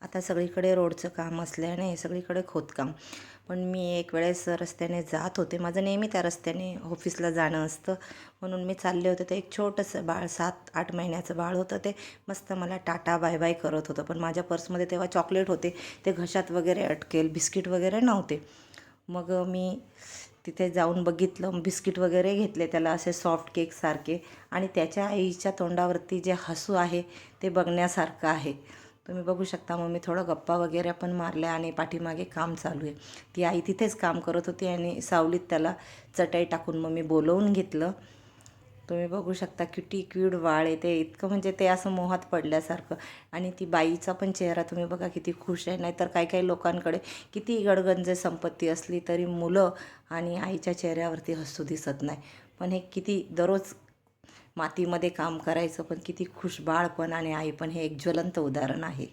आता सगळीकडे रोडचं काम असल्याने सगळीकडे खोदकाम. पण मी एक वेळेस रस्त्याने जात होते, माझं नेहमी त्या रस्त्याने ऑफिसला जाणं असतं, म्हणून मी चालले होते. तर एक छोटंसं बाळ 7-8 महिन्याचं बाळ होतं. ते मस्त मला टाटा बाय बाय करत होतं, पण माझ्या पर्समध्ये तेव्हा चॉकलेट होते, ते घशात वगैरे अटकेल, बिस्किट वगैरे नव्हते. मग मी तिथे जाऊन बघितलं, बिस्किट वगैरे घेतले त्याला, असे सॉफ्ट केकसारखे. आणि त्याच्या आईच्या तोंडावरती जे हसू आहे ते बघण्यासारखं आहे. तुम्ही बघू शकता. मग मी थोडं गप्पा वगैरे पण मारल्या आणि पाठीमागे काम चालू आहे. ती आई तिथेच काम करत होती आणि सावलीत त्याला चटई टाकून मग मी बोलवून घेतलं. तुम्ही बघू शकता किती क्यूट बाळ आहे ते, इतकं म्हणजे ते असं मोहात पडल्यासारखं. आणि ती बाईचा पण चेहरा तुम्ही बघा किती खुश आहे. नाहीतर काही काही लोकांकडे किती गडगंज संपत्ती असली तरी मुलं आणि आईच्या चेहऱ्यावरती हसू दिसत नाही. पण हे किती दररोज मातीमध्ये काम करायचं, पण किती खुश बाळ पण आणि आई पण, हे एक ज्वलंत उदाहरण आहे.